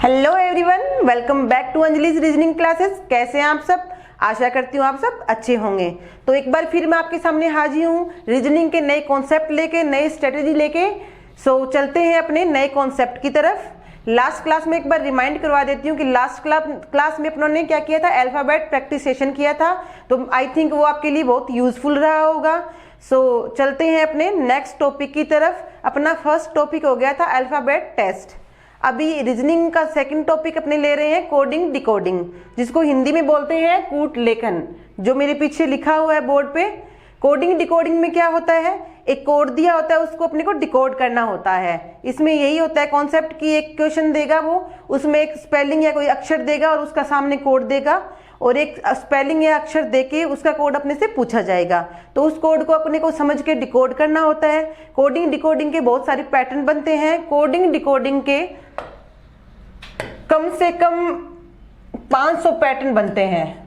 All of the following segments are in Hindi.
Hello everyone, welcome back to Anjali's reasoning classes. कैसे हैं आप सब? आशा करती हूँ आप सब अच्छे होंगे। तो एक बार फिर मैं आपके सामने हाजिर हूँ रीजनिंग के नए कॉन्सेप्ट लेके, नई स्ट्रेटेजी लेके। सो चलते हैं अपने नए कॉन्सेप्ट की तरफ। लास्ट क्लास में एक बार रिमाइंड करवा देती हूँ कि लास्ट क्लास में अपनों ने क्या किया था, अल्फाबेट प्रैक्टिस सेशन किया था। तो आई थिंक वो आपके लिए बहुत यूजफुल रहा होगा। सो चलते हैं अपने नेक्स्ट टॉपिक की तरफ। अपना फर्स्ट टॉपिक हो गया था अल्फाबेट टेस्ट। अभी रीजनिंग का सेकंड टॉपिक अपने ले रहे हैं कोडिंग डिकोडिंग, जिसको हिंदी में बोलते हैं कूट लेखन, जो मेरे पीछे लिखा हुआ है बोर्ड पे। कोडिंग डिकोडिंग में क्या होता है, एक कोड दिया होता है, उसको अपने को डिकोड करना होता है। इसमें यही होता है कॉन्सेप्ट की एक क्वेश्चन देगा वो, उसमें एक स्पेलिंग या कोई अक्षर देगा और उसका सामने कोड देगा, और एक स्पेलिंग या अक्षर देके उसका कोड अपने से पूछा जाएगा। तो उस कोड को अपने को समझ के डिकोड करना होता है। कोडिंग डिकोडिंग के बहुत सारे पैटर्न बनते हैं। कोडिंग डिकोडिंग के कम से कम 500 पैटर्न बनते हैं।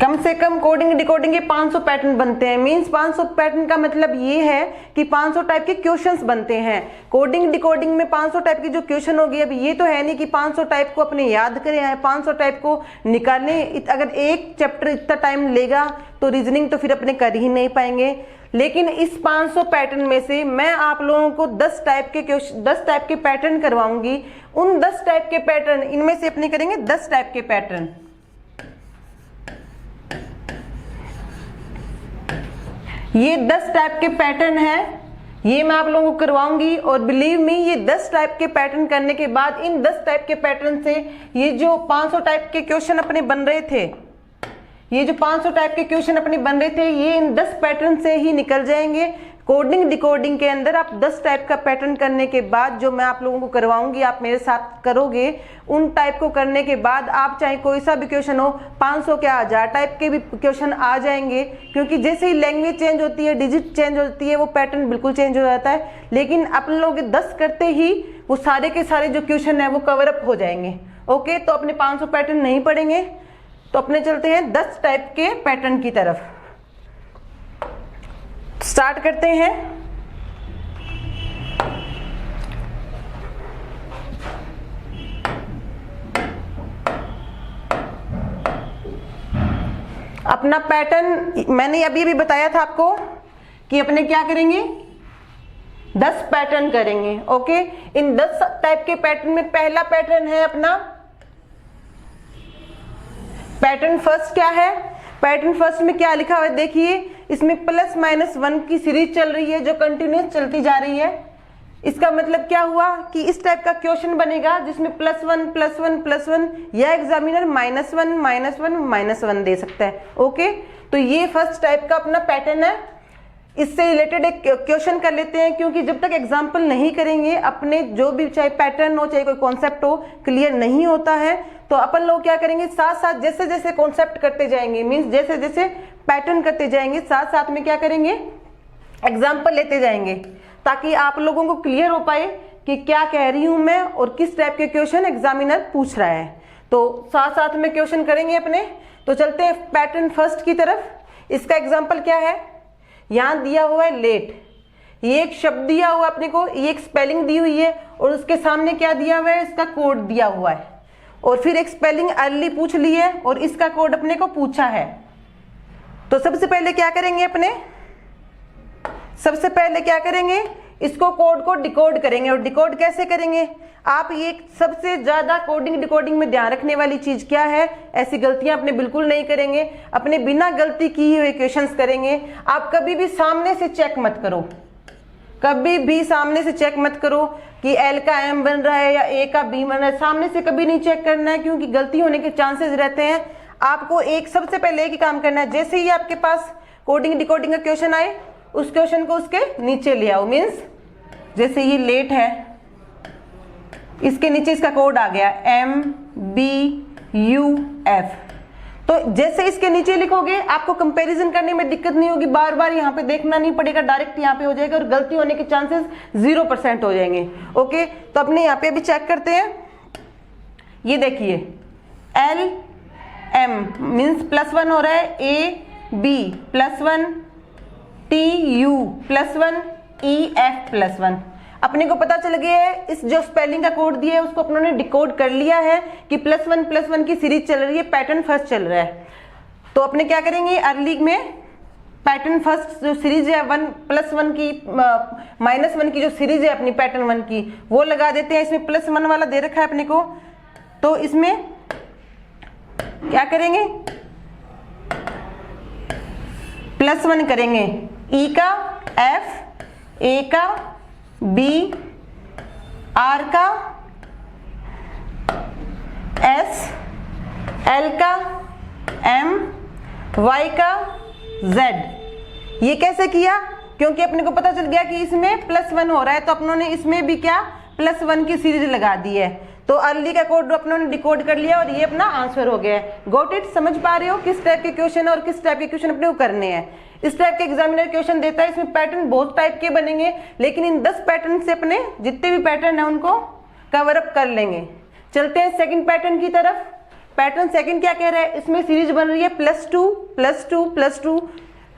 कम से कम कोडिंग डिकोडिंग के 500 पैटर्न बनते हैं। मींस 500 पैटर्न का मतलब ये है कि 500 टाइप के क्वेश्चंस बनते हैं। कोडिंग डिकोडिंग में 500 टाइप की जो क्वेश्चन होगी, अब ये तो है नहीं कि 500 टाइप को अपने याद करें है, 500 टाइप को निकालने। अगर एक चैप्टर इतना टाइम लेगा तो रीजनिंग तो फिर अपने कर ही नहीं पाएंगे। लेकिन इस 500 पैटर्न में से मैं आप लोगों को 10 टाइप के पैटर्न करवाऊंगी। उन 10 टाइप के पैटर्न, इनमें से अपने करेंगे 10 टाइप के पैटर्न। ये 10 टाइप के पैटर्न है, ये मैं आप लोगों को करवाऊंगी। और बिलीव मी, ये 10 टाइप के पैटर्न करने के बाद इन 10 टाइप के पैटर्न से ये जो 500 टाइप के क्वेश्चन अपने बन रहे थे, ये जो 500 टाइप के क्वेश्चन अपने बन रहे थे, ये इन 10 पैटर्न से ही निकल जाएंगे। कोडिंग डिकोडिंग के अंदर आप 10 टाइप का पैटर्न करने के बाद जो मैं आप लोगों को करवाऊंगी, आप मेरे साथ करोगे। उन टाइप को करने के बाद आप चाहे कोई सा भी क्वेश्चन हो, 500 क्या 1000 टाइप के भी क्वेश्चन आ जाएंगे। क्योंकि जैसे ही लैंग्वेज चेंज होती है, डिजिट चेंज होती है, वो पैटर्न बिल्कुल चेंज हो जाता है। लेकिन अपन लोग 10 करते ही वो सारे के सारे जो क्वेश्चन है वो कवर अप हो जाएंगे। ओके, तो अपने 500 पैटर्न नहीं पढ़ेंगे, तो अपने चलते हैं 10 टाइप के पैटर्न की तरफ। स्टार्ट करते हैं। अपना पैटर्न मैंने अभी बताया था आपको कि अपने क्या करेंगे, 10 पैटर्न करेंगे। ओके, इन 10 टाइप के पैटर्न में पहला पैटर्न है अपना पैटर्न फर्स्ट। क्या है पैटर्न फर्स्ट में, क्या लिखा हुआ है देखिए, इसमें +-1 की सीरीज चल रही है जो कंटिन्यूस चलती जा रही है। इसका मतलब क्या हुआ कि इस टाइप का क्वेश्चन बनेगा जिसमें +1 +1 +1, या एग्जामिनर -1 -1 -1 दे सकता है। ओके, तो ये फर्स्ट टाइप का अपना पैटर्न है। इससे रिलेटेड एक क्वेश्चन कर लेते हैं, क्योंकि जब तक एग्जाम्पल नहीं करेंगे अपने जो भी चाहे पैटर्न हो चाहे कोई कॉन्सेप्ट हो, क्लियर नहीं होता है। तो अपन लोग क्या करेंगे, साथ साथ जैसे जैसे कॉन्सेप्ट करते जाएंगे, मीन्स जैसे जैसे पैटर्न करते जाएंगे, साथ साथ में क्या करेंगे, एग्जाम्पल लेते जाएंगे, ताकि आप लोगों को क्लियर हो पाए कि क्या कह रही हूं मैं और किस टाइप के क्वेश्चन एग्जामिनर पूछ रहा है। तो साथ साथ में क्वेश्चन करेंगे अपने। तो चलते हैं पैटर्न फर्स्ट की तरफ। इसका एग्जाम्पल क्या है, यहां दिया हुआ है लेट, ये एक शब्द दिया हुआ अपने को, ये एक स्पेलिंग दी हुई है, और उसके सामने क्या दिया हुआ है, इसका कोड दिया हुआ है, और फिर एक स्पेलिंग अर्ली पूछ ली है और इसका कोड अपने को पूछा है। तो सबसे पहले क्या करेंगे अपने, सबसे पहले क्या करेंगे, इसको कोड को डिकोड करेंगे। और डिकोड कैसे करेंगे, आप ये सबसे ज्यादा कोडिंग डिकोडिंग में ध्यान रखने वाली चीज क्या है, ऐसी गलतियां अपने बिल्कुल नहीं करेंगे, अपने बिना गलती किए हुए क्वेश्चंस करेंगे। आप कभी भी सामने से चेक मत करो, कभी भी सामने से चेक मत करो कि L का M बन रहा है या A का B बन रहा है, सामने से कभी नहीं चेक करना है, क्योंकि गलती होने के चांसेस रहते हैं। आपको सबसे पहले एक ही काम करना है, जैसे ही आपके पास कोडिंग डिकोडिंग का क्वेश्चन आए, उस क्वेश्चन को उसके नीचे ले आओ। मीन्स जैसे ये लेट है, इसके नीचे इसका कोड आ गया MBUF। तो जैसे इसके नीचे लिखोगे, आपको कंपैरिजन करने में दिक्कत नहीं होगी, बार बार यहाँ पे देखना नहीं पड़ेगा, डायरेक्ट यहाँ पे हो जाएगा, और गलती होने के चांसेस 0% हो जाएंगे। ओके, तो अपने यहाँ पे अभी चेक करते हैं। ये देखिए LM मीन्स +1 हो रहा है, AB +1, TU +1, EF +1। अपने को पता चल गया है, इस जो स्पेलिंग का कोड दिया है उसको अपनों ने डिकोड कर लिया है कि +1 की सीरीज चल रही है, पैटर्न फर्स्ट चल रहा है। तो अपने क्या करेंगे, अर्ली में पैटर्न फर्स्ट जो सीरीज है 1+1 की -1 की जो सीरीज है अपनी पैटर्न 1 की, वो लगा देते हैं। इसमें +1 वाला दे रखा है अपने को, तो इसमें क्या करेंगे, +1 करेंगे, ई का F, ए का B, R का S, L का M, Y का Z। ये कैसे किया, क्योंकि अपने को पता चल गया कि इसमें +1 हो रहा है, तो अपनों ने इसमें भी क्या +1 की सीरीज लगा दी है। तो अर्ली का कोड अपनों ने डिकोड कर लिया और ये अपना आंसर हो गया है। गॉट इट, समझ पा रहे हो किस टाइप के क्वेश्चन और किस टाइप के क्वेश्चन अपने को करने हैं। इस टाइप के एग्जामिनर क्वेश्चन देता है, इसमें पैटर्न बहुत टाइप के बनेंगे, लेकिन इन 10 पैटर्न से अपने जितने भी पैटर्न है उनको कवर अप कर लेंगे। चलते हैं सेकंड पैटर्न की तरफ। पैटर्न सेकंड क्या कह रहा है, इसमें सीरीज बन रही है +2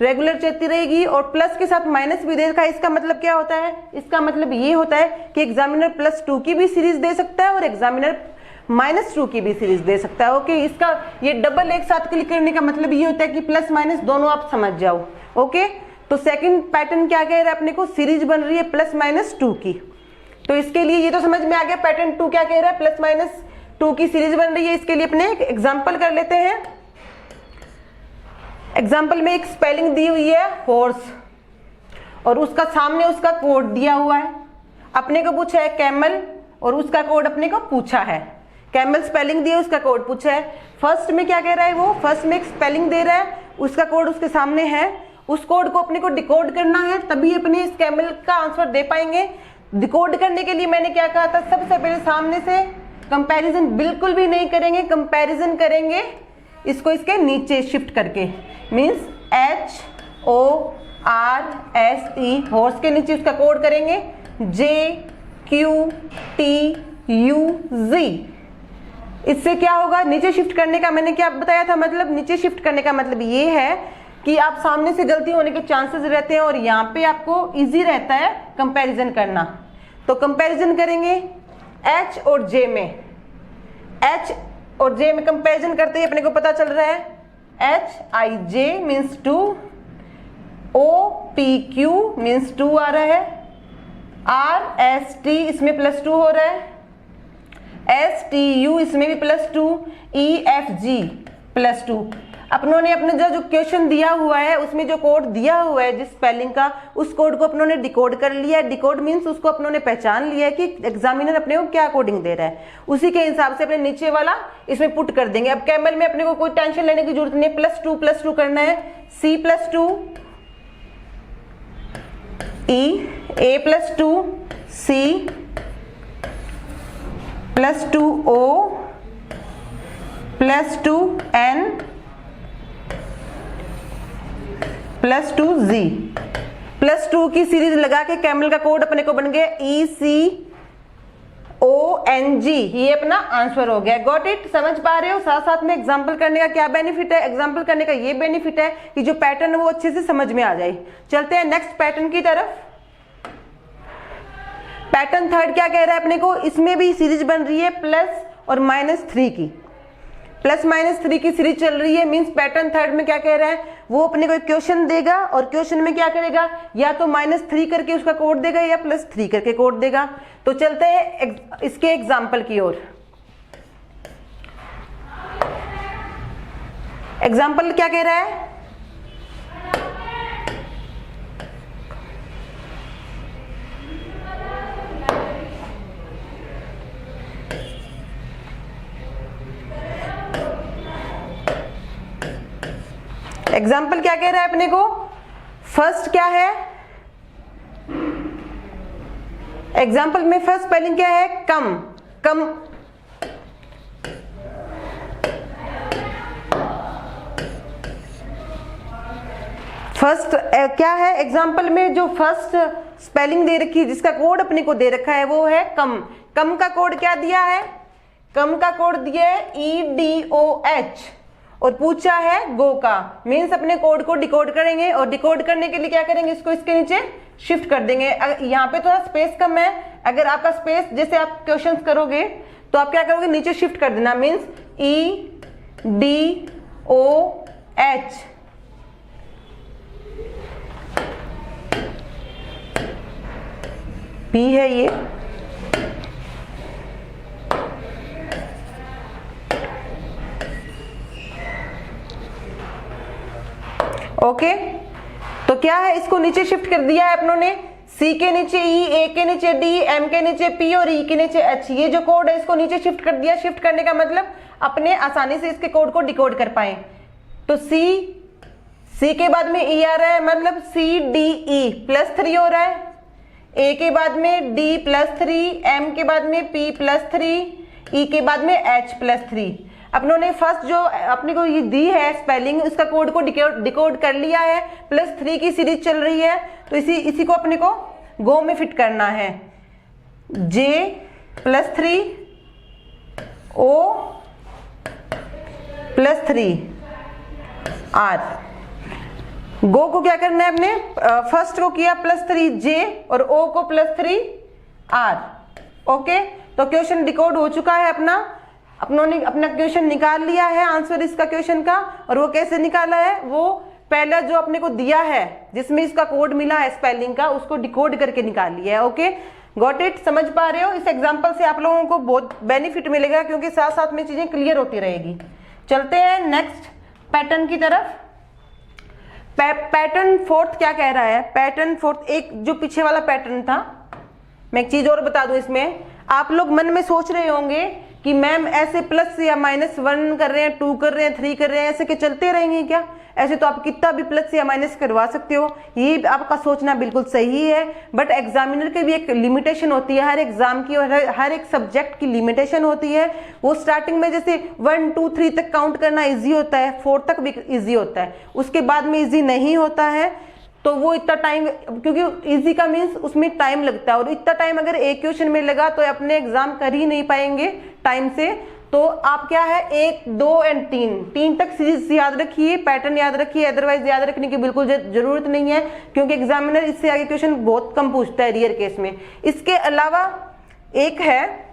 रेगुलर चलती रहेगी और प्लस के साथ माइनस भी दे रखा है। इसका मतलब क्या होता है, इसका मतलब ये होता है कि एग्जामिनर +2 की भी सीरीज दे सकता है और एग्जामिनर -2 की भी सीरीज दे सकता है। ओके, इसका ये डबल एक साथ क्लिक करने का मतलब ये होता है कि प्लस माइनस दोनों आप समझ जाओ। ओके, तो सेकंड पैटर्न क्या कह रहा है अपने को, सीरीज बन रही है +-2 की। तो इसके लिए ये तो समझ में आ गया पैटर्न 2 क्या कह रहा है, +-2 की सीरीज बन रही है। इसके लिए अपने एक एग्जाम्पल कर लेते हैं। एग्जाम्पल में एक स्पेलिंग दी हुई है हॉर्स और उसका सामने उसका कोड दिया हुआ है। अपने को पूछा है कैमल और उसका कोड अपने को पूछा है। कैमल स्पेलिंग दी है, उसका कोड पूछा है। फर्स्ट में क्या कह रहा है, वो फर्स्ट में एक स्पेलिंग दे रहा है, उसका कोड उसके सामने है। उस कोड को अपने को डिकोड करना है, तभी अपने इस कैमल का आंसर दे पाएंगे। डिकोड करने के लिए मैंने क्या कहा था, सबसे पहले सामने से कंपैरिजन बिल्कुल भी नहीं करेंगे, कंपैरिजन करेंगे इसको इसके नीचे शिफ्ट करके, मींस HORSE, हॉर्स के नीचे उसका कोड करेंगे JQTUZ। इससे क्या होगा, नीचे शिफ्ट करने का मैंने क्या बताया था, मतलब नीचे शिफ्ट करने का मतलब ये है कि आप सामने से गलती होने के चांसेस रहते हैं और यहाँ पे आपको इजी रहता है कंपैरिजन करना। तो कंपैरिजन करेंगे H और J में, H और J में कंपैरिजन करते ही अपने को पता चल रहा है HIJ मीन्स 2, OPQ मीन्स 2 आ रहा है, RST इसमें +2 हो रहा है, STU इसमें भी +2, EFG +2। अपनों ने अपने जो क्वेश्चन दिया हुआ है उसमें जो कोड दिया हुआ है जिस स्पेलिंग का, उस कोड को अपनों ने डिकोड कर लिया है। डिकोड मीन्स उसको अपनों ने पहचान लिया है कि एग्जामिनर अपने को क्या कोडिंग दे रहा है, उसी के हिसाब से अपने नीचे वाला इसमें पुट कर देंगे। अब कैमल में अपने को कोई टेंशन लेने की जरूरत नहीं, +2 करना है। C +2 E, A +2 C +2 O +2 N +2 Z। +2 की सीरीज लगा के कैमल का कोड अपने को बन गया ECONG। ये अपना आंसर हो गया। गॉट इट, समझ पा रहे हो। साथ साथ में एग्जाम्पल करने का क्या बेनिफिट है, एग्जाम्पल करने का ये बेनिफिट है कि जो पैटर्न है वो अच्छे से समझ में आ जाए। चलते हैं नेक्स्ट पैटर्न की तरफ। पैटर्न थर्ड क्या कह रहा है अपने को, इसमें भी सीरीज बन रही है +- और -3 की, +-3 की सीरीज चल रही है। मींस पैटर्न थर्ड में क्या कह रहा है, वो अपने को एक क्वेश्चन देगा और क्वेश्चन में क्या करेगा, या तो -3 करके उसका कोड देगा या +3 करके कोड देगा। तो चलते हैं इसके एग्जाम्पल की ओर। एग्जाम्पल क्या कह रहा है, एग्जाम्पल क्या कह रहा है अपने को, फर्स्ट क्या है, एग्जाम्पल में फर्स्ट स्पेलिंग क्या है, कम। फर्स्ट क्या है, एग्जाम्पल में जो फर्स्ट स्पेलिंग दे रखी है, जिसका कोड अपने को दे रखा है वो है कम। कम का कोड क्या दिया है, कम का कोड दिया है EDOH और पूछा है गो का। मीन्स अपने कोड को डिकोड करेंगे और डिकोड करने के लिए क्या करेंगे, इसको इसके नीचे शिफ्ट कर देंगे। यहाँ पे थोड़ा स्पेस कम है, अगर आपका स्पेस जैसे आप क्वेश्चंस करोगे तो आप क्या करोगे, नीचे शिफ्ट कर देना, मीन्स EDOH P है ये, ओके। तो क्या है, इसको नीचे शिफ्ट कर दिया है अपनों ने, C के नीचे E, A के नीचे D, M के नीचे P और E के नीचे H। ये जो कोड है इसको नीचे शिफ्ट कर दिया। शिफ्ट करने का मतलब अपने आसानी से इसके कोड को डिकोड कर पाए। तो C के बाद में E आ रहा है, मतलब CDE +3 हो रहा है, A के बाद में D +3, M के बाद में P +3, E के बाद में H +3। अपनों ने फर्स्ट जो अपने को ये दी है स्पेलिंग, उसका कोड को डिकोड कर लिया है। +3 की सीरीज चल रही है, तो इसी को अपने को गो में फिट करना है। J +3 O +3 R। गो को क्या करना है, अपने फर्स्ट को किया +3 J और O को +3 R। ओके, तो क्वेश्चन डिकोड हो चुका है अपनों ने अपना क्वेश्चन निकाल लिया है, आंसर इसका क्वेश्चन का। और वो कैसे निकाला है, वो पहला जो अपने को दिया है जिसमें इसका कोड मिला है स्पेलिंग का, उसको डिकोड करके निकाल लिया है। ओके, गॉट इट, समझ पा रहे हो। इस एग्जांपल से आप लोगों को बहुत बेनिफिट मिलेगा, क्योंकि साथ साथ में चीजें क्लियर होती रहेगी। चलते हैं नेक्स्ट पैटर्न की तरफ। पैटर्न फोर्थ क्या कह रहा है, पैटर्न फोर्थ, एक जो पीछे वाला पैटर्न था, मैं एक चीज और बता दूं, इसमें आप लोग मन में सोच रहे होंगे कि मैम ऐसे प्लस या -1 कर रहे हैं, 2 कर रहे हैं, 3 कर रहे हैं, ऐसे के चलते रहेंगे क्या? ऐसे तो आप कितना भी प्लस या माइनस करवा सकते हो। ये आपका सोचना बिल्कुल सही है, बट एग्जामिनर की भी एक लिमिटेशन होती है, हर एग्जाम की और हर एक सब्जेक्ट की लिमिटेशन होती है। वो स्टार्टिंग में जैसे 1 2 3 तक काउंट करना इजी होता है, 4 तक भी इजी होता है, उसके बाद में इजी नहीं होता है। तो वो इतना टाइम, क्योंकि इजी का मीन्स उसमें टाइम लगता है, और इतना टाइम अगर एक क्वेश्चन में लगा तो अपने एग्जाम कर ही नहीं पाएंगे टाइम से। तो आप क्या है 1 2 और 3 तक सीरीज याद रखिए, पैटर्न याद रखिए, अदरवाइज याद रखने की बिल्कुल जरूरत नहीं है, क्योंकि एग्जामिनर इससे आगे क्वेश्चन बहुत कम पूछता है रियर केस में। इसके अलावा एक है,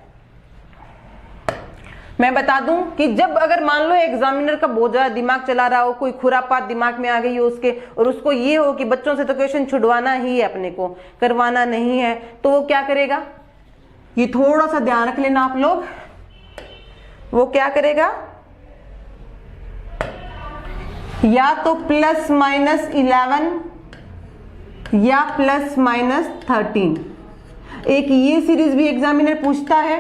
मैं बता दूं कि जब अगर मान लो एग्जामिनर का बहुत ज्यादा दिमाग चला रहा हो, कोई खुरापात दिमाग में आ गई हो उसके, और उसको ये हो कि बच्चों से तो क्वेश्चन छुड़वाना ही है, अपने को करवाना नहीं है, तो वो क्या करेगा, ये थोड़ा सा ध्यान रख लेना आप लोग। वो क्या करेगा, या तो +-11 या +-13। एक ये सीरीज भी एग्जामिनर पूछता है,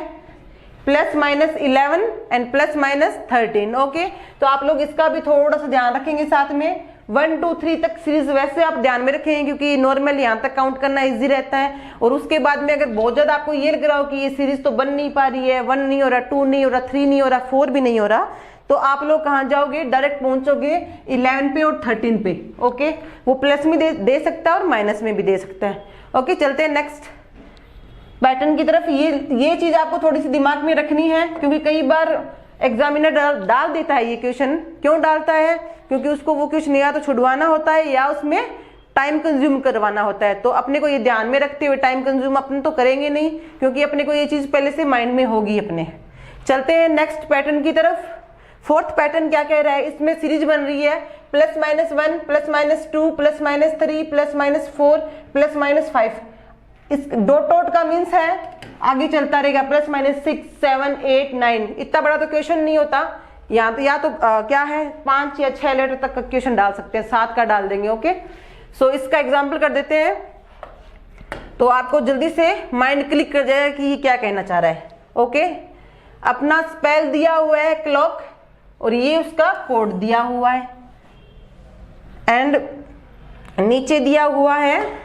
+-11 एंड +-13। ओके, तो आप लोग इसका भी थोड़ा सा ध्यान रखेंगे साथ में। 1 2 3 तक सीरीज वैसे आप ध्यान में रखेंगे, क्योंकि नॉर्मल यहाँ तक काउंट करना इजी रहता है। और उसके बाद में अगर बहुत ज्यादा आपको ये लग रहा हो कि ये सीरीज तो बन नहीं पा रही है, 1 नहीं हो रहा, 2 नहीं हो रहा, 3 नहीं हो रहा, 4 भी नहीं हो रहा, तो आप लोग कहाँ जाओगे, डायरेक्ट पहुंचोगे 11 पे और 13 पे। ओके, वो प्लस में दे सकता है और माइनस में भी दे सकता है। ओके, चलते हैं नेक्स्ट पैटर्न की तरफ। ये चीज आपको थोड़ी सी दिमाग में रखनी है, क्योंकि कई बार एग्जामिनर डाल देता है ये क्वेश्चन। क्यों डालता है, क्योंकि उसको वो क्वेश्चन या तो छुड़वाना होता है या उसमें टाइम कंज्यूम करवाना होता है। तो अपने को ये ध्यान में रखते हुए, टाइम कंज्यूम अपने तो करेंगे नहीं, क्योंकि अपने को ये चीज पहले से माइंड में होगी अपने। चलते हैं नेक्स्ट पैटर्न की तरफ। फोर्थ पैटर्न क्या कह रहा है, इसमें सीरीज बन रही है +-1 +-2 +-3 +-4 +-5। इस डॉट का मीन्स है आगे चलता रहेगा, +-6 7 8 9। इतना बड़ा तो क्वेश्चन नहीं होता, या तो क्या है 5 या 6 लेटर तक का क्वेश्चन डाल सकते हैं, 7 का डाल देंगे। ओके, सो इसका एग्जाम्पल कर देते हैं, तो आपको जल्दी से माइंड क्लिक कर जाएगा कि ये क्या कहना चाह रहा है। ओके, अपना स्पेल दिया हुआ है क्लॉक, और ये उसका कोड दिया हुआ है, एंड नीचे दिया हुआ है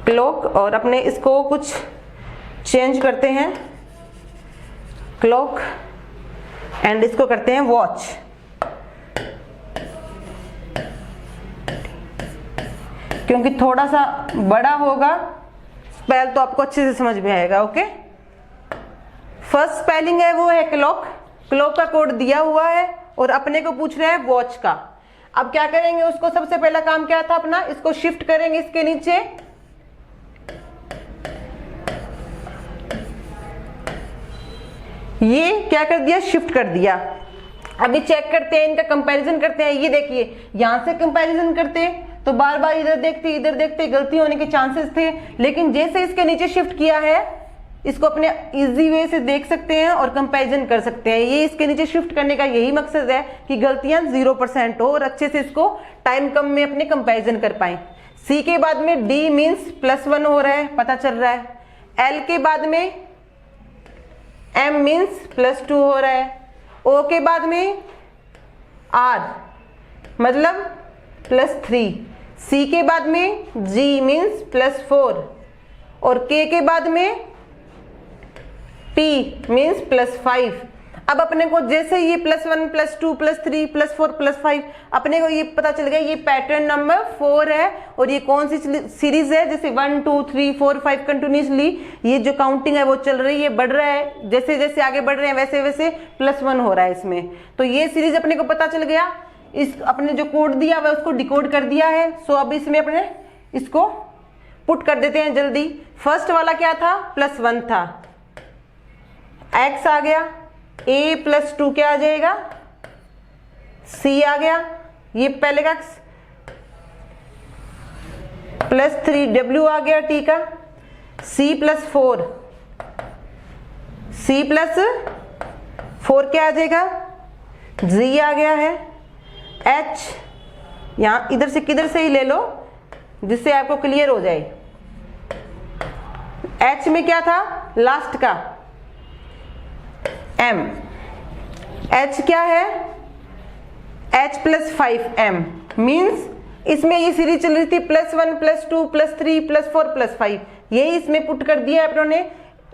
क्लॉक, और अपने इसको कुछ चेंज करते हैं, क्लॉक एंड इसको करते हैं वॉच। क्योंकि थोड़ा सा बड़ा होगा स्पेल तो आपको अच्छे से समझ में आएगा। ओके, फर्स्ट स्पेलिंग है वो है क्लॉक, क्लॉक का कोड दिया हुआ है और अपने को पूछ रहा है वॉच का। अब क्या करेंगे, उसको सबसे पहला काम क्या था अपना, इसको शिफ्ट करेंगे इसके नीचे, ये क्या कर दिया, शिफ्ट कर दिया। अभी चेक करते हैं, इनका कंपैरिजन करते हैं। ये देखिए यहां से कंपैरिजन करते तो बार बार इधर देखते गलती होने के चांसेस थे, लेकिन जैसे इसके नीचे शिफ्ट किया है, इसको अपने इजी वे से देख सकते हैं और कंपैरिजन कर सकते हैं। ये इसके नीचे शिफ्ट करने का यही मकसद है कि गलतियां 0% हो और अच्छे से इसको टाइम कम में अपने कंपैरिजन कर पाए। सी के बाद में डी मीन्स +1 हो रहा है, पता चल रहा है। एल के बाद में एम मीन्स +2 हो रहा है। ओ के बाद में आर मतलब +3। सी के बाद में जी मीन्स +4 और के के बाद में P मीन्स +5। अब अपने को जैसे ये +1 +2 +3 +4 +5 अपने को ये पता चल गया ये पैटर्न नंबर 4 है और ये कौन सी सीरीज है, जैसे 1 2 3 4 5 कंटिन्यूसली ये जो काउंटिंग है वो चल रही है, बढ़ रहा है, जैसे जैसे आगे बढ़ रहे हैं वैसे वैसे +1 हो रहा है इसमें। तो ये सीरीज अपने को पता चल गया। इस अपने जो कोड दिया हुआ है उसको डिकोड कर दिया है। सो अब इसमें अपने इसको पुट कर देते हैं जल्दी। फर्स्ट वाला क्या था, +1 था, x आ गया, a +2 क्या आ जाएगा, c आ गया, ये पहले का +3 w आ गया t का, c +4 क्या आ जाएगा, g आ गया है, h यहां इधर से किधर से ही ले लो जिससे आपको क्लियर हो जाए। h में क्या था लास्ट का m, h क्या है h +5m मीन्स इसमें ये सीरीज चल रही थी +1 +2 +3 +4 +5, यही इसमें पुट कर दिया है अपनों ने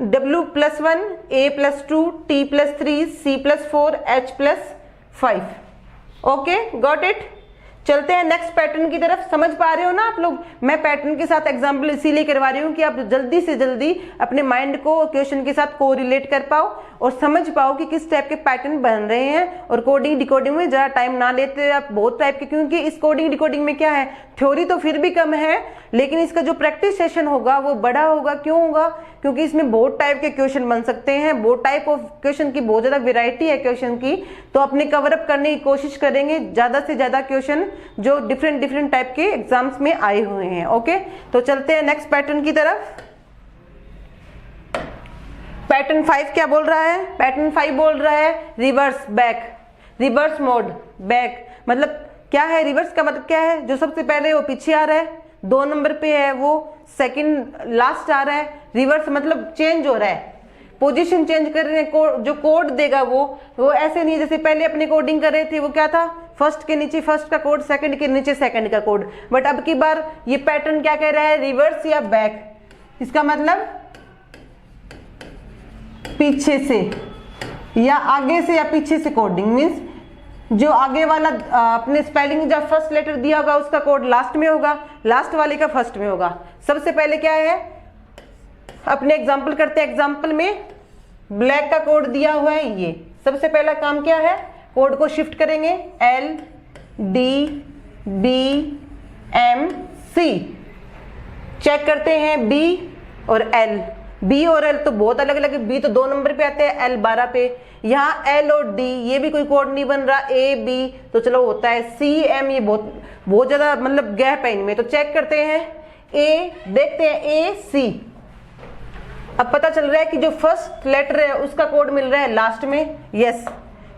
w +1 a +2 t +3 c +4 h +5। Okay got it. चलते हैं नेक्स्ट पैटर्न की तरफ। समझ पा रहे हो ना आप लोग, मैं पैटर्न के साथ एग्जांपल इसीलिए करवा रही हूँ कि आप जल्दी से जल्दी अपने माइंड को क्वेश्चन के साथ कोरिलेट कर पाओ और समझ पाओ कि किस टाइप के पैटर्न बन रहे हैं। और कोडिंग डिकोडिंग में ज़्यादा टाइम ना लेते आप बहुत टाइप के, क्योंकि इस कोडिंग डिकोडिंग में क्या है, थ्योरी तो फिर भी कम है लेकिन इसका जो प्रैक्टिस सेशन होगा वो बड़ा होगा। क्यों होगा, क्योंकि इसमें बहुत टाइप के क्वेश्चन बन सकते हैं, बहुत टाइप ऑफ क्वेश्चन की बहुत ज़्यादा वेराइटी है क्वेश्चन की। तो अपने कवर अप करने की कोशिश करेंगे ज़्यादा से ज़्यादा क्वेश्चन जो डिफरेंट टाइप के एग्जाम्स में आए हुए हैं। ओके तो चलते हैं नेक्स्ट पैटर्न की तरफ। पैटर्न 5 क्या बोल रहा है, पैटर्न 5 बोल रहा है reverse back, reverse mode back मतलब क्या है, रिवर्स का मतलब क्या है, जो सबसे पहले वो पीछे आ रहा है, 2 नंबर पे है वो सेकंड लास्ट आ रहा है। रिवर्स मतलब चेंज हो रहा है, पोजीशन चेंज कर रहे हैं। जो कोड देगा वो ऐसे नहीं जैसे पहले अपने कोडिंग कर रहे थे, वो क्या था फर्स्ट के नीचे फर्स्ट का कोड, सेकंड के नीचे सेकंड का कोड। बट अब की बार ये पैटर्न क्या कह रहा है, रिवर्स या बैक। इसका मतलब पीछे से या आगे से या पीछे से कोडिंग मीन्स जो आगे वाला अपने स्पेलिंग जब फर्स्ट लेटर दिया होगा उसका कोड लास्ट में होगा, लास्ट वाले का फर्स्ट में होगा। सबसे पहले क्या है, अपने एग्जाम्पल करते हैं। एग्जाम्पल में ब्लैक का कोड दिया हुआ है, ये सबसे पहला काम क्या है, कोड को शिफ्ट करेंगे L D B M C। Check करते हैं B और L, B और L तो बहुत अलग अलग है, B तो 2 नंबर पे आते हैं, L 12 पे। यहाँ L और D ये भी कोई कोड नहीं बन रहा, A B तो चलो होता है, C M ये बहुत ज्यादा मतलब गैप है इनमें। तो चेक करते हैं A, देखते हैं A C। अब पता चल रहा है कि जो फर्स्ट लेटर है उसका कोड मिल रहा है लास्ट में, यस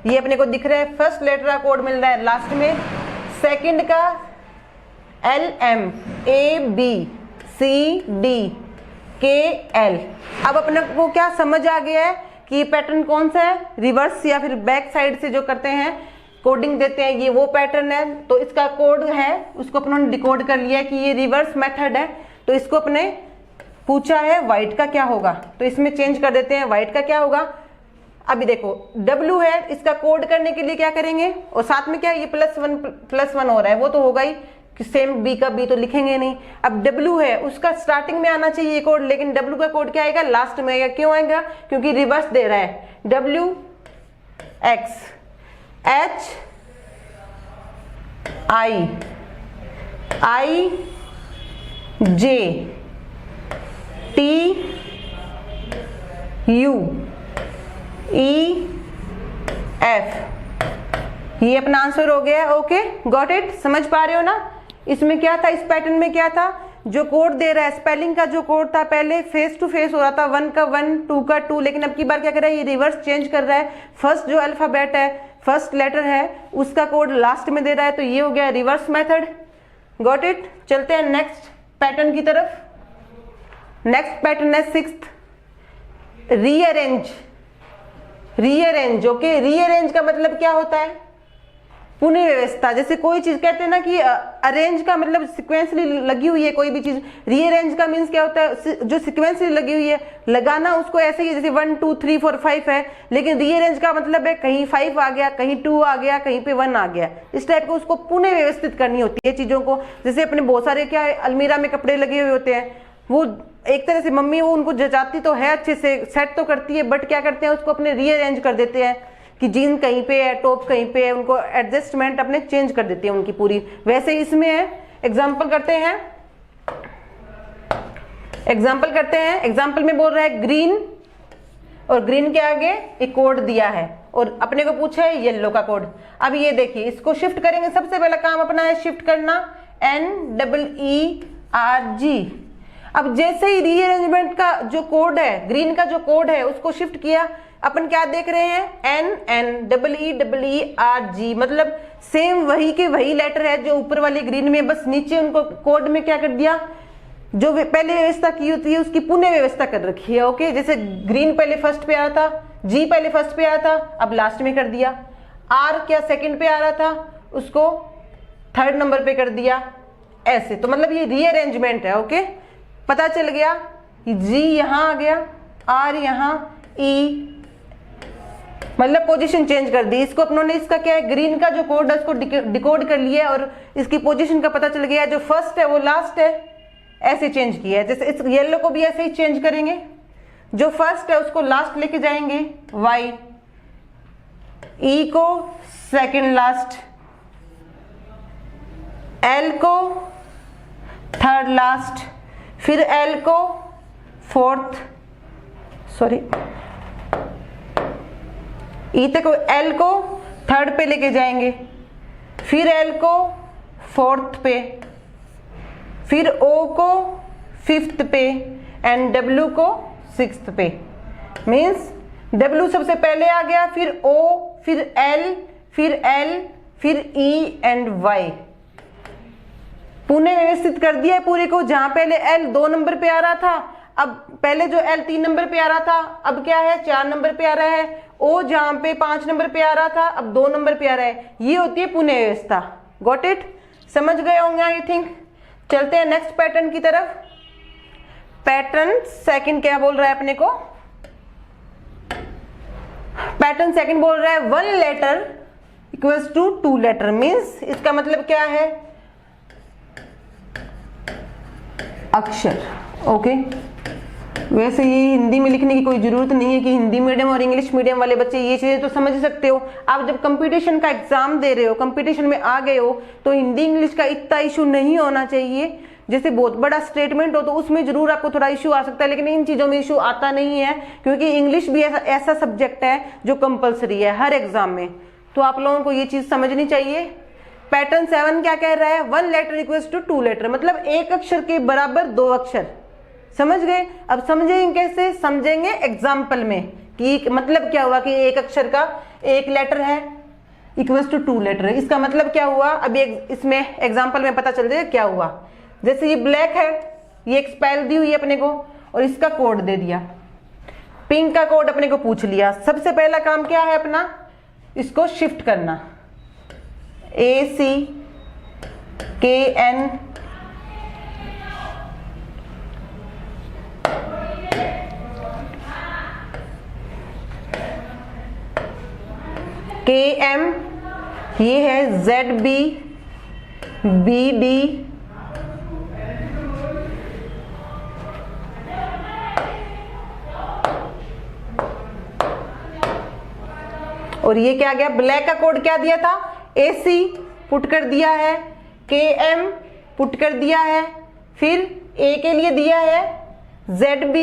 ये अपने को दिख रहा है, फर्स्ट लेटर का कोड मिल रहा है लास्ट में। सेकंड का L M A B C D K L। अब अपने को क्या समझ आ गया है कि पैटर्न कौन सा है, रिवर्स या फिर बैक साइड से जो करते हैं कोडिंग देते हैं, ये वो पैटर्न है। तो इसका कोड है उसको अपने डिकोड कर लिया कि ये रिवर्स मेथड है। तो इसको अपने पूछा है व्हाइट का क्या होगा, तो इसमें चेंज कर देते हैं, व्हाइट का क्या होगा। अभी देखो W है, इसका कोड करने के लिए क्या करेंगे, और साथ में क्या ये +1 हो रहा है, वो तो होगा ही कि सेम B का B तो लिखेंगे नहीं। अब W है उसका स्टार्टिंग में आना चाहिए कोड, लेकिन W का कोड क्या आएगा, लास्ट में आएगा। क्यों आएगा, क्योंकि रिवर्स दे रहा है। W X, H I J T U E F, ये अपना आंसर हो गया। ओके, गॉट इट, समझ पा रहे हो ना। इसमें क्या था, इस पैटर्न में क्या था, जो कोड दे रहा है, स्पेलिंग का जो कोड था पहले फेस टू फेस हो रहा था, 1 का 1, 2 का 2, लेकिन अब की बार क्या कर रहा है, ये रिवर्स चेंज कर रहा है। फर्स्ट जो अल्फाबेट है, फर्स्ट लेटर है, उसका कोड लास्ट में दे रहा है, तो ये हो गया रिवर्स मेथड। गॉट इट, चलते हैं नेक्स्ट पैटर्न की तरफ। नेक्स्ट पैटर्न है 6th, rearrange. Rearrange, okay, rearrange का मतलब क्या होता है, पुनः व्यवस्था। जैसे कोई चीज कहते हैं ना कि अरेंज का मतलब सिक्वेंसली लगी हुई है कोई भी चीज, रीअरेंज का मीन्स क्या होता है, जो सिक्वेंसली लगी हुई है, लगाना उसको ऐसे ही, जैसे 1 2 3 4 5 है, लेकिन रीअरेंज का मतलब है कहीं 5 आ गया, कहीं 2 आ गया, कहीं पे 1 आ गया, इस टाइप को उसको पुनः व्यवस्थित करनी होती है चीजों को। जैसे अपने बहुत सारे क्या है, अलमीरा में कपड़े लगे हुए होते हैं, वो एक तरह से मम्मी वो उनको जचाती तो है, अच्छे से सेट तो करती है, बट क्या करते हैं उसको अपने रीअरेंज कर देते हैं कि जीन कहीं पे है, टॉप कहीं पे है, उनको एडजस्टमेंट अपने चेंज कर देते हैं उनकी पूरी। वैसे इसमें है, एग्जांपल करते हैं, एग्जांपल में बोल रहा है ग्रीन, और ग्रीन के आगे एक कोड दिया है और अपने को पूछा है येलो का कोड। अब ये देखिए, इसको शिफ्ट करेंगे, सबसे पहला काम अपना है शिफ्ट करना, NEERG। अब जैसे ही रीअरेंजमेंट का जो कोड है, ग्रीन का जो कोड है, उसको शिफ्ट किया, अपन क्या देख रहे हैं, NNEERG, मतलब सेम वही के वही लेटर है जो ऊपर वाले ग्रीन में, बस नीचे उनको कोड में क्या कर दिया, जो पहले व्यवस्था की होती है उसकी पुनः व्यवस्था कर रखी है। ओके, जैसे ग्रीन पहले फर्स्ट पे आ रहा था, G पहले फर्स्ट पे आया था, अब लास्ट में कर दिया। R क्या सेकंड पे आ रहा था, उसको थर्ड नंबर पे कर दिया, ऐसे। तो मतलब ये रीअरेंजमेंट है। ओके, पता चल गया कि G यहां आ गया, R यहां, E मतलब पोजीशन चेंज कर दी। इसको अपनों ने, इसका क्या है, ग्रीन का जो कोड है उसको डिकोड कर लिया और इसकी पोजीशन का पता चल गया, जो फर्स्ट है वो लास्ट है, ऐसे चेंज किया है। जैसे इस येलो को भी ऐसे ही चेंज करेंगे, जो फर्स्ट है उसको लास्ट लेके जाएंगे Y, E को सेकंड लास्ट, L को थर्ड लास्ट, फिर L को फोर्थ, सॉरी E तक L को थर्ड पे लेके जाएंगे, फिर L को फोर्थ पे, फिर O को फिफ्थ पे एंड W को सिक्स्थ पे। मीन्स W सबसे पहले आ गया, फिर O, फिर L, फिर E एंड Y। पुनः व्यवस्थित कर दिया है पूरे को। जहां पहले L 2 नंबर पे आ रहा था, अब पहले जो L 3 नंबर पे आ रहा था, अब क्या है 4 नंबर पे आ रहा है। O जहां पे 5 नंबर पे आ रहा था, अब 2 नंबर पे आ रहा है। ये होती है पुनः व्यवस्था। गॉट इट, समझ गए होंगे आई थिंक। चलते हैं नेक्स्ट पैटर्न की तरफ। पैटर्न सेकंड क्या बोल रहा है अपने को, पैटर्न सेकंड बोल रहा है 1 letter equals to 2 letter. Means इसका मतलब क्या है, अक्षर। ओके, वैसे ये हिंदी में लिखने की कोई जरूरत नहीं है कि हिंदी मीडियम और इंग्लिश मीडियम वाले बच्चे ये चीजें तो समझ सकते हो। आप जब कंपटीशन का एग्जाम दे रहे हो, कंपटीशन में आ गए हो, तो हिंदी इंग्लिश का इतना इशू नहीं होना चाहिए। जैसे बहुत बड़ा स्टेटमेंट हो तो उसमें जरूर आपको थोड़ा इशू आ सकता है, लेकिन इन चीजों में इशू आता नहीं है, क्योंकि इंग्लिश भी ऐसा सब्जेक्ट है जो कंपल्सरी है हर एग्जाम में। तो आप लोगों को ये चीज समझनी चाहिए। पैटर्न 7 क्या कह रहा है, 1 लेटर इक्वल्स टू 2 लेटर, मतलब एक अक्षर के बराबर 2 अक्षर। समझ गए। अब समझेंगे कैसे, समझेंगे एग्जाम्पल में कि मतलब क्या हुआ कि एक अक्षर का एक लेटर है इक्वल्स टू 2 लेटर। इसका मतलब क्या हुआ, अभी इसमें एग्जाम्पल में पता चल जाएगा क्या हुआ। जैसे ये ब्लैक है, ये एक स्पेल दी हुई है अपने को और इसका कोड दे दिया। पिंक का कोड अपने को पूछ लिया। सबसे पहला काम क्या है अपना, इसको शिफ्ट करना, ACKN KM, ये है ZB BD और ये क्या गया, ब्लैक का कोड क्या दिया था, AC पुट कर दिया है, KM पुट कर दिया है, फिर A के लिए दिया है ZB,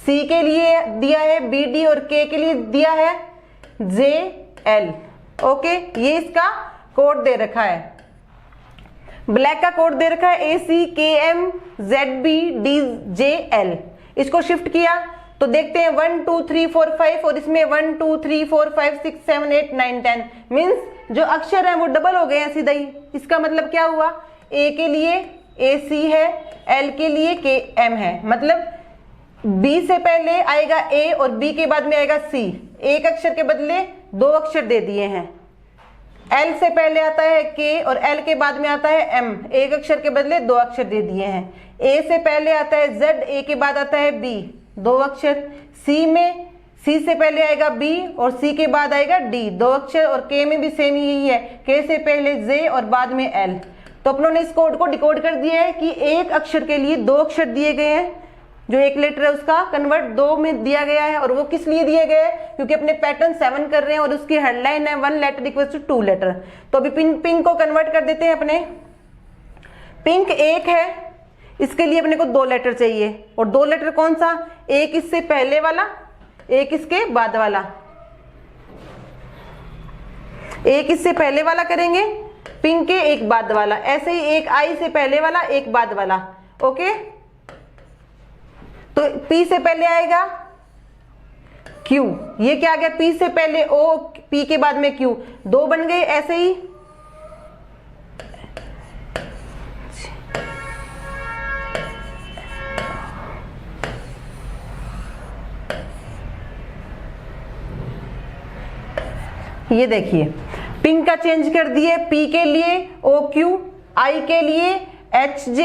C के लिए दिया है BD और K के लिए दिया है JL। ओके, ये इसका कोड दे रखा है, ब्लैक का कोड दे रखा है AC KM ZB DJL। इसको शिफ्ट किया तो देखते हैं 1 2 3 4 5 और इसमें 1 2 3 4 5 6 7 8 9 10 मीन्स जो अक्षर है वो डबल हो गए हैं सीधा ही। इसका मतलब क्या हुआ, A के लिए AC है, L के लिए KM है, मतलब B से पहले आएगा A और B के बाद में आएगा C। एक अक्षर के बदले दो अक्षर दे दिए हैं। L से पहले आता है K और L के बाद में आता है M, एक अक्षर के बदले दो अक्षर दे दिए हैं। A से पहले आता है Z, A के बाद आता है B, दो अक्षर। C में C से पहले आएगा B और C के बाद आएगा D, दो अक्षर। और K में भी सेम यही है, K से पहले J और बाद में L। तो अपनों ने इस कोड को डिकोड कर दिया है कि एक अक्षर के लिए दो अक्षर दिए गए हैं, जो एक लेटर है उसका कन्वर्ट दो में दिया गया है। और वो किस लिए दिए गए, क्योंकि अपने पैटर्न 7 कर रहे हैं और उसकी हेडलाइन है 1 लेटर इक्वल्स टू 2 लेटर। तो अभी पिंक को कन्वर्ट कर देते हैं अपने। पिंक एक है, इसके लिए अपने को 2 लेटर चाहिए, और 2 लेटर कौन सा, एक इससे पहले वाला, एक इसके बाद वाला। एक इससे पहले वाला करेंगे पिंक के, एक बाद वाला, ऐसे ही एक आई से पहले वाला, एक बाद वाला। ओके, तो P से पहले आएगा Q, ये क्या आ गया, P से पहले O, P के बाद में Q, 2 बन गए। ऐसे ही ये देखिए पिंक का चेंज कर दिए, P के लिए OQ, I के लिए HJ,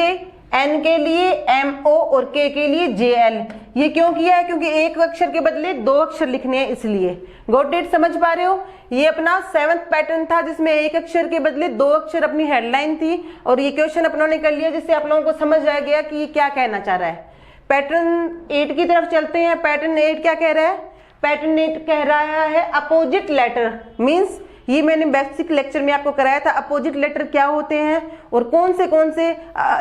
N के लिए MO और K के लिए JL। ये क्यों किया है, क्योंकि एक अक्षर के बदले 2 अक्षर लिखने हैं इसलिए। गॉट इट, समझ पा रहे हो। ये अपना 7th पैटर्न था जिसमें एक अक्षर के बदले 2 अक्षर अपनी हेडलाइन थी, और ये क्वेश्चन अपनों ने कर लिया, जिससे आप लोगों को समझ आ गया कि ये क्या कहना चाह रहा है। पैटर्न 8 की तरफ चलते हैं। पैटर्न 8 क्या कह रहा है, पैटर्न 8 कह रहा है अपोजिट लेटर। मीन्स ये मैंने बेसिक लेक्चर में आपको कराया था, अपोजिट लेटर क्या होते हैं और कौन से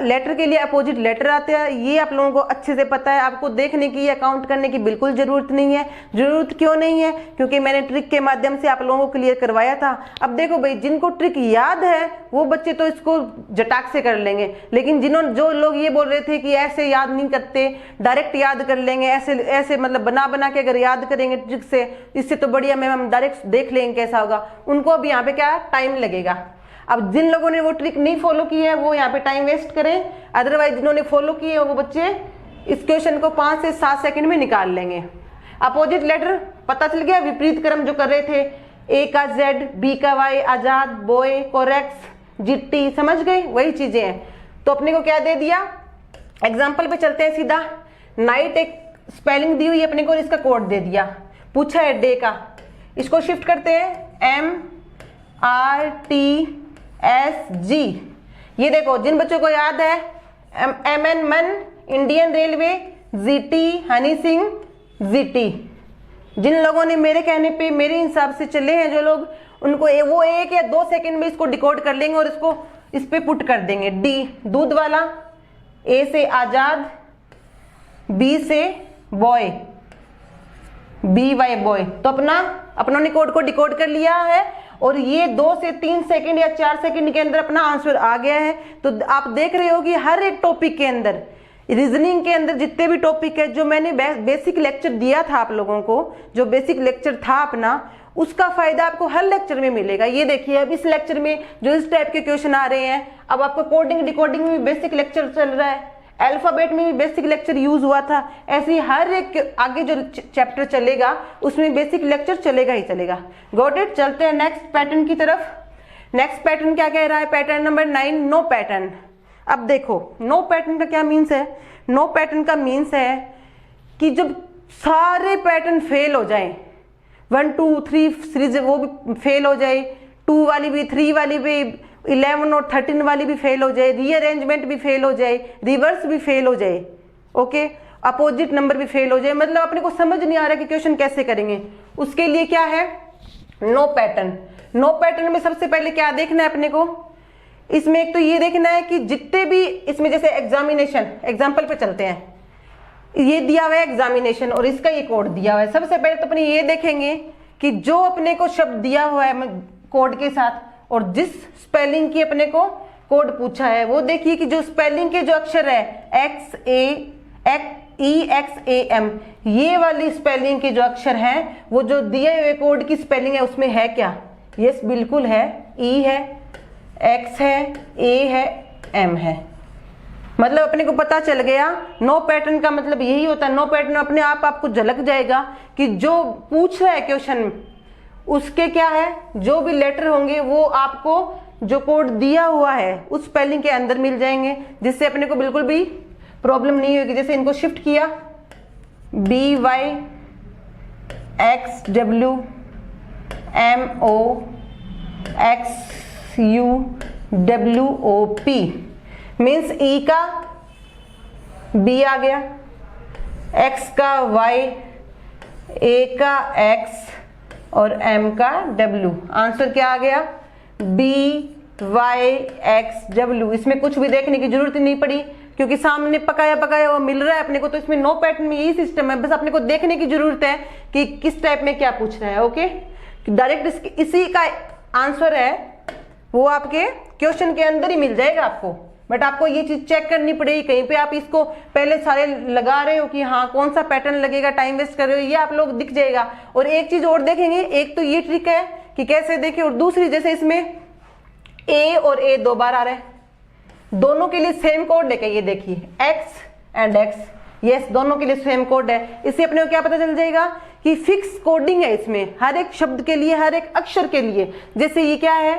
लेटर के लिए अपोजिट लेटर आते हैं, ये आप लोगों को अच्छे से पता है। आपको देखने की या काउंट करने की बिल्कुल जरूरत नहीं है। जरूरत क्यों नहीं है, क्योंकि मैंने ट्रिक के माध्यम से आप लोगों को क्लियर करवाया था। अब देखो भाई, जिनको ट्रिक याद है वो बच्चे तो इसको जटाक से कर लेंगे, लेकिन जो लोग ये बोल रहे थे कि ऐसे याद नहीं करते, डायरेक्ट याद कर लेंगे, ऐसे मतलब बना के अगर याद करेंगे ट्रिक से, इससे तो बढ़िया मैम हम डायरेक्ट देख लेंगे कैसा होगा, उनको अब यहाँ पे क्या टाइम लगेगा। अब जिन लोगों ने वो ट्रिक नहीं फॉलो की है वो यहाँ पे टाइम वेस्ट करें, अदरवाइज जिन्होंने फॉलो की है वो बच्चे इस क्वेश्चन को 5 से 7 सेकंड में निकाल लेंगे। अपोजिट लेटर पता चल गया, विपरीत क्रम जो कर रहे थे, ए का Z, बी का Y, आजाद, बॉय, कोरेक्स, जिट्टी, समझ गए, वही चीजें हैं। तो अपने को क्या दे दिया, एग्जाम्पल पे चलते हैं सीधा। नाइट एक स्पेलिंग दी हुई है अपने को, इसका कोड दे दिया, पूछा है डे का, इसको शिफ्ट करते हैं MRTSG। ये देखो जिन बच्चों को याद है MN मन, Indian railway, GT Honey Singh, GT। जिन लोगों ने मेरे कहने पे मेरे हिसाब से चले हैं जो लोग, उनको वो 1 या 2 सेकंड में इसको डिकोड कर लेंगे और इसको इस पे पुट कर देंगे। D दूध वाला, A से आजाद, B से बॉय, BY बॉय। तो अपनों ने कोड को डिकोड कर लिया है और ये 2 से 3 सेकंड या 4 सेकंड के अंदर अपना आंसर आ गया है। तो आप देख रहे हो कि हर एक टॉपिक के अंदर, रीजनिंग के अंदर जितने भी टॉपिक है, जो मैंने बेसिक लेक्चर दिया था आप लोगों को, जो बेसिक लेक्चर था अपना, उसका फायदा आपको हर लेक्चर में मिलेगा। ये देखिए अब इस लेक्चर में जो इस टाइप के क्वेश्चन आ रहे हैं, अब आपको कोडिंग डिकोडिंग में भी बेसिक लेक्चर चल रहा है, अल्फाबेट में भी बेसिक लेक्चर यूज हुआ था। ऐसे ही हर एक आगे जो चैप्टर चलेगा उसमें बेसिक लेक्चर चलेगा ही चलेगा। Got it. चलते हैं नेक्स्ट पैटर्न की तरफ। नेक्स्ट पैटर्न क्या कह रहा है, पैटर्न नंबर 9, नो पैटर्न। अब देखो नो पैटर्न का क्या मीन्स है, नो पैटर्न का मीन्स है कि जब सारे पैटर्न फेल हो जाए, 1 2 3 सीरीज वो भी फेल हो जाए, 2 वाली भी, 3 वाली भी, 11 और 13 वाली भी फेल हो जाए, रीअरेंजमेंट भी फेल हो जाए, रिवर्स भी फेल हो जाए, ओके, अपोजिट नंबर भी फेल हो जाए, मतलब अपने को समझ नहीं आ रहा कि क्वेश्चन कैसे करेंगे। उसके लिए क्या है, नो पैटर्न। नो पैटर्न में सबसे पहले क्या देखना है अपने को, इसमें एक तो ये देखना है कि जितने भी इसमें जैसे एग्जामिनेशन, एग्जाम्पल पे चलते हैं, ये दिया हुआ है एग्जामिनेशन और इसका ये कोड दिया हुआ है। सबसे पहले तो अपने ये देखेंगे कि जो अपने को शब्द दिया हुआ है कोड के साथ और जिस स्पेलिंग की अपने को कोड पूछा है वो देखिए कि जो स्पेलिंग के जो अक्षर है EXAM, ये वाली स्पेलिंग के जो अक्षर हैं वो जो दिए हुए कोड की स्पेलिंग है उसमें है क्या? यस बिल्कुल है, E है, X है, A है, M है। मतलब अपने को पता चल गया नो पैटर्न का मतलब यही होता है। नो पैटर्न अपने आप आपको झलक जाएगा कि जो पूछ रहा है क्वेश्चन उसके क्या है, जो भी लेटर होंगे वो आपको जो कोड दिया हुआ है उस स्पेलिंग के अंदर मिल जाएंगे, जिससे अपने को बिल्कुल भी प्रॉब्लम नहीं होगी। जैसे इनको शिफ्ट किया BYXWMOXUWOP मीन्स E का B आ गया, X का Y, A का X और M का W। आंसर क्या आ गया? BYXW। इसमें कुछ भी देखने की जरूरत नहीं पड़ी क्योंकि सामने पकाया पकाया वो मिल रहा है अपने को, तो इसमें नो पैटर्न में यही सिस्टम है, बस अपने को देखने की जरूरत है कि किस टाइप में क्या पूछ रहा है। ओके, डायरेक्ट इसी का आंसर है वो आपके क्वेश्चन के अंदर ही मिल जाएगा आपको, बट आपको ये चीज चेक करनी पड़ेगी। कहीं पे आप इसको पहले सारे लगा रहे हो कि हाँ कौन सा पैटर्न लगेगा, टाइम वेस्ट कर रहे हो, ये आप लोग दिख जाएगा। और एक चीज और देखेंगे, एक तो ये ट्रिक है कि कैसे देखें, और दूसरी जैसे इसमें A और A दो बार आ रहा है, दोनों के लिए सेम कोड है। ये देखिए X एंड X, यस दोनों के लिए सेम कोड है। इससे अपने को क्या पता चल जाएगा कि फिक्स कोडिंग है इसमें हर एक शब्द के लिए, हर एक अक्षर के लिए। जैसे ये क्या है,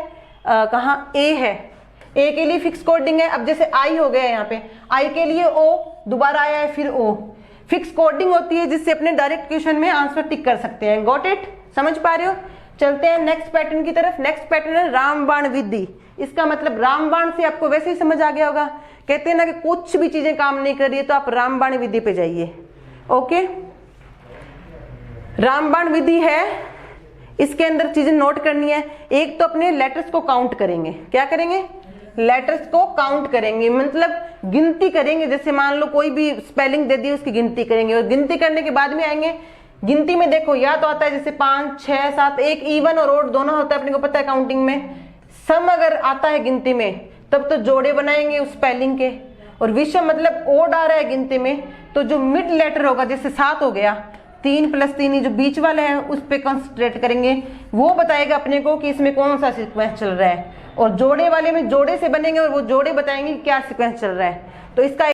कहाँ A है, A के लिए फिक्स कोडिंग है। अब जैसे I हो गया यहाँ पे, I के लिए O दोबारा आया है, फिर O फिक्स कोडिंग होती है, जिससे अपने डायरेक्ट क्वेश्चन में आंसर टिक कर सकते हैं। Got it? समझ पा रहे हो? चलते हैं नेक्स्ट पैटर्न की तरफ। नेक्स्ट पैटर्न है रामबाण विधि। इसका मतलब रामबाण से आपको वैसे ही समझ आ गया होगा, कहते हैं ना कि कुछ भी चीजें काम नहीं कर रही है तो आप रामबाण विधि पे जाइए। ओके, रामबाण विधि है, इसके अंदर चीजें नोट करनी है। एक तो अपने लेटर्स को काउंट करेंगे। क्या करेंगे? लेटर्स को काउंट करेंगे, मतलब गिनती करेंगे। जैसे मान लो कोई भी स्पेलिंग दे दी उसकी गिनती करेंगे, और गिनती करने के बाद में आएंगे गिनती में। देखो या तो आता है जैसे 5, 6, 7, एक इवन और ओड दोनों होता है, अपने को पता है काउंटिंग में। सम अगर आता है गिनती में तब तो जोड़े बनाएंगे उस स्पेलिंग के, और विषम मतलब ओड आ रहा है गिनती में तो जो मिड लेटर होगा, जैसे 7 हो गया, 3 + 3 जो बीच वाले हैं उस पे कंसंट्रेट करेंगे, वो बताएगा अपने को कि इसमें कौन सा सीक्वेंस चल रहा है। और जोड़े वाले में जोड़े से बनेंगे और वो जोड़े बताएंगे क्या सीक्वेंस चल रहा है। तो इसका